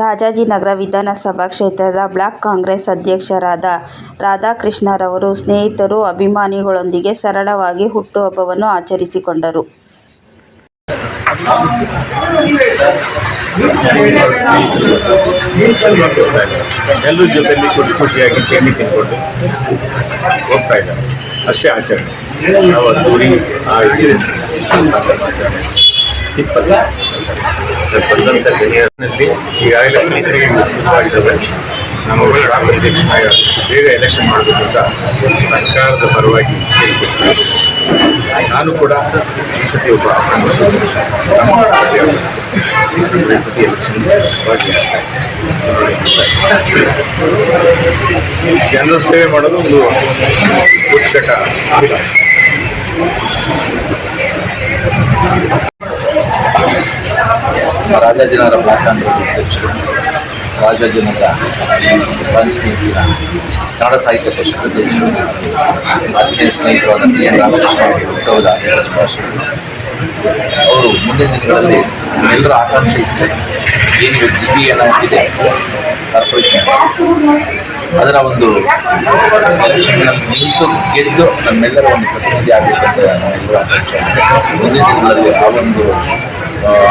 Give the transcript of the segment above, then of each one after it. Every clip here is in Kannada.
ರಾಜಾಜಿನಗರ ವಿಧಾನಸಭಾ ಕ್ಷೇತ್ರದ ಬ್ಲಾಕ್ ಕಾಂಗ್ರೆಸ್ ಅಧ್ಯಕ್ಷರಾದ ರಾಧಾಕೃಷ್ಣರವರು ಸ್ನೇಹಿತರು, ಅಭಿಮಾನಿಗಳೊಂದಿಗೆ ಸರಳವಾಗಿ ಹುಟ್ಟುಹಬ್ಬವನ್ನು ಆಚರಿಸಿಕೊಂಡರು. ಎಲ್ಲರ ಜೊತೆಯಲ್ಲಿ ಖುಷಿಯಾಗಿ ಕೇಳಿ ತಿನ್ಕೊಂಡು ಹೋಗ್ತಾ ಇದ್ದಾರೆ. ಅಷ್ಟೇ ಆಚರಣೆ. ನಾವು ದೂರಿ ಸಿಂಪಲ್ ಬಂದಂಥ ಗಣ್ಯರಲ್ಲಿ ಈಗಾಗಲೇ ರೈತರಿಗೆ ಆಗಿದ್ದಾವೆ. ನಮ್ಮ ಗ್ರಾಮದಲ್ಲಿ ಬೇಗ ಎಲೆಕ್ಷನ್ ಮಾಡಬೇಕು ಅಂತ ಸರ್ಕಾರದ ಪರವಾಗಿ ಕೇಳಿಕೊಡ್ತೀನಿ. ನಾನು ಕೂಡ ಈ ಸತಿ ಒಬ್ಬ ಈ ಸತಿ ಎಲೆಕ್ಷನ್ ಜನರ ಸೇವೆ ಮಾಡೋದು ಒಂದು ಉತ್ಕಟ. ರಾಜಾಜಿನಗರ ಬ್ಲಾಕ್ ಕಾಂಗ್ರೆಸ್ ಅಧ್ಯಕ್ಷರು, ರಾಜಾಜಿನಗರ ಕಾನ್ಸ್ಟಿಟ್ಯೂನ್ಸಿನ ಕನ್ನಡ ಸಾಹಿತ್ಯ ಪರಿಷತ್ ಅಧ್ಯಕ್ಷರು, ಆತ್ಮೀಯ ಸ್ನೇಹಿತರಾದ ಎನ್ ರಾಮಕೃಷ್ಣ ಹುಟ್ಟುಹಬ್ಬದ ಶುಭಾಶಯಗಳು. ಅವರು ಮುಂದಿನ ದಿನಗಳಲ್ಲಿ ನಮ್ಮೆಲ್ಲರ ಆಕಾಂಕ್ಷೆ ಇಷ್ಟೇ. ಏನು ಜಿಡಿ ಏನಾಗ್ತಿದೆ ಕಾರ್ಪೊರೇಷನ್, ಅದರ ಒಂದು ಎಲೆಕ್ಷನ್ಗಳಲ್ಲಿ ನಿಂತು ಗೆದ್ದು ನಮ್ಮೆಲ್ಲರ ಒಂದು ಪ್ರತಿನಿಧಿ ಆಗಬೇಕಂತ ನಮ್ಮೆಲ್ಲರ ಆಕಾಂಕ್ಷೆ. ಮುಂದಿನ ದಿನಗಳಲ್ಲಿ ಆ ಒಂದು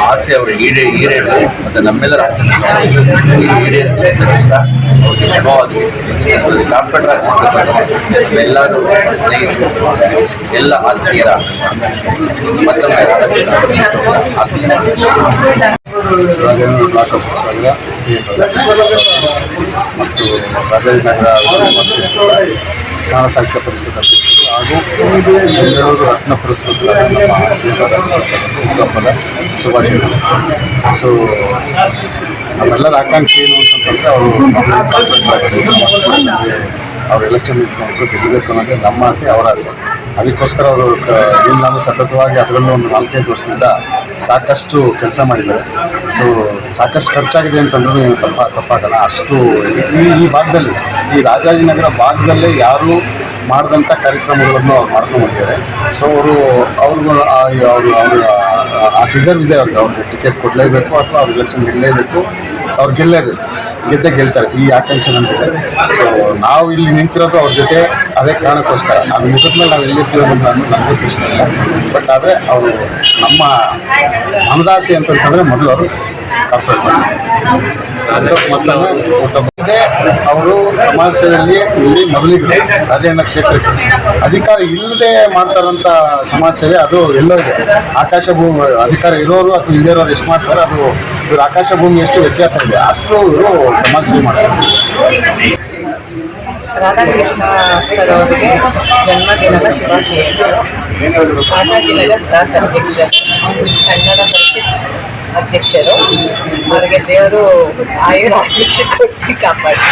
ಆಸೆ ಅವರು ಈಡೇರಲಿ ಮತ್ತು ನಮ್ಮೆಲ್ಲರ ಆಸೆ ಈಡೇರಿದ್ದರಿಂದ ಅವ್ರಿಗೆ ಶುಭವಾಗಿ ಕಾರ್ಪೊರೇಟರ್ ನಮ್ಮೆಲ್ಲರೂ ಸ್ನೇಹಿತರು, ಎಲ್ಲ ಆತ್ಮೀಯರ ಮತ್ತೊಮ್ಮೆ ಮತ್ತು ರಾಜಾಜಿನಗರ ಕನ್ನಡ ಸಾಹಿತ್ಯ ಪರಿಷತ್ ಅಧ್ಯಕ್ಷರು ಹಾಗೂ ಬೆಂಗಳೂರು ರತ್ನ ಪುರಸ್ಕೃತರಾದ ನಮ್ಮ ಹುಟ್ಟುಹಬ್ಬದ ಶುಭಾಶಯಗಳು. ಸೊ ನಮ್ಮೆಲ್ಲರ ಆಕಾಂಕ್ಷೆ ಏನು ಅಂತಂದರೆ ಅವರು ಅವ್ರು ಎಲೆಕ್ಷನ್ ನಿಂತ್ಕೊಂಡು ಗೆಲ್ಲಬೇಕು ಅನ್ನೋದೇ ನಮ್ಮ ಆಸೆ, ಅವರ ಆಸೆ. ಅದಕ್ಕೋಸ್ಕರ ಅವರು ನಾನು ಸತತವಾಗಿ ಅದರಲ್ಲೂ ಒಂದು 4-5 ವರ್ಷದಿಂದ ಸಾಕಷ್ಟು ಕೆಲಸ ಮಾಡಿದ್ದಾರೆ. ಸೊ ಸಾಕಷ್ಟು ಖರ್ಚಾಗಿದೆ ಅಂತಂದ್ರೂ ಏನು ತಪ್ಪಾಗಲ್ಲ. ಅಷ್ಟು ಈ ಭಾಗದಲ್ಲಿ, ಈ ರಾಜಾಜಿನಗರ ಭಾಗದಲ್ಲೇ ಯಾರೂ ಮಾಡಿದಂಥ ಕಾರ್ಯಕ್ರಮಗಳನ್ನು ಅವ್ರು ಮಾಡ್ಕೊಂಡು ಬಂದಿದ್ದಾರೆ. ಸೊ ಅವ್ರಿಗೂ ಆ ಡಿಸರ್ವ್ ಇದೆ. ಅವ್ರಿಗೆ ಟಿಕೆಟ್ ಕೊಡಲೇಬೇಕು ಅಥವಾ ಅವ್ರು ಎಲೆಕ್ಷನ್ ಗೆಲ್ಲಲೇಬೇಕು, ಅವ್ರು ಗೆದ್ದೇ ಗೆಲ್ತಾರೆ. ಈ ಆಕಾಂಕ್ಷೆ ನಮಗಿದೆ. ಸೊ ನಾವು ಇಲ್ಲಿ ನಿಂತಿರೋದು ಅವ್ರ ಜೊತೆ ಅದೇ ಕಾರಣಕ್ಕೋಸ್ಕರ. ಅದು ಮುಗಿದ್ಮೇಲೆ ನಾವು ಎಲ್ಲಿರ್ತೀವಿ ಅನ್ನೋದು ನನಗೂ ಪ್ರಶ್ನೆ ಇಲ್ಲ. ಬಟ್ ಆದರೆ ಅವರು ನಮ್ಮದಾಸೆ ಅಂತಂತಂದರೆ ಮೊದಲು ಅವರು ಕಾರ್ಪೊರೇಟ್ ಮತ್ತೊಮ್ಮೆ ಅವರು ಸಮಾಜ ಸೇವೆಯಲ್ಲಿ ಇಲ್ಲಿ ಮೊದಲಿಗೆ ರಾಜಾಜಿನಗರ ಕ್ಷೇತ್ರಕ್ಕೆ ಅಧಿಕಾರ ಇಲ್ಲದೆ ಮಾಡ್ತಾರಂಥ ಸಮಾಜ ಸೇವೆ ಅದು ಎಲ್ಲೋ ಇದೆ. ಆಕಾಶ ಭೂಮಿ ಅಧಿಕಾರ ಇರೋರು ಅಥವಾ ಇಲ್ಲದೇ ಇರೋರು ಎಷ್ಟು ಮಾಡ್ತಾರೆ, ಅದು ಇವರು ಆಕಾಶ ಭೂಮಿ ಎಷ್ಟು ವ್ಯತ್ಯಾಸ ಇದೆ, ಅಷ್ಟು ಇವರು ಸಮಾಜ ಸೇವೆ ಮಾಡ್ತಾರೆ. ರಾಧಾಕೃಷ್ಣ ಸರ್ ಅವರಿಗೆ ಜನ್ಮದಿನದ ಶುಭಾಶಯಗಳು. ರಾಜಾಜಿನಗರ ಬ್ಲಾಕ್ ಅಧ್ಯಕ್ಷರು, ಕನ್ನಡ ಪರಿಷತ್ ಅಧ್ಯಕ್ಷರು, ಅವರಿಗೆ ದೇವರು ಆಯುರಾರೋಗ್ಯ ಕೊಟ್ಟು ಕಾಪಾಡಿ.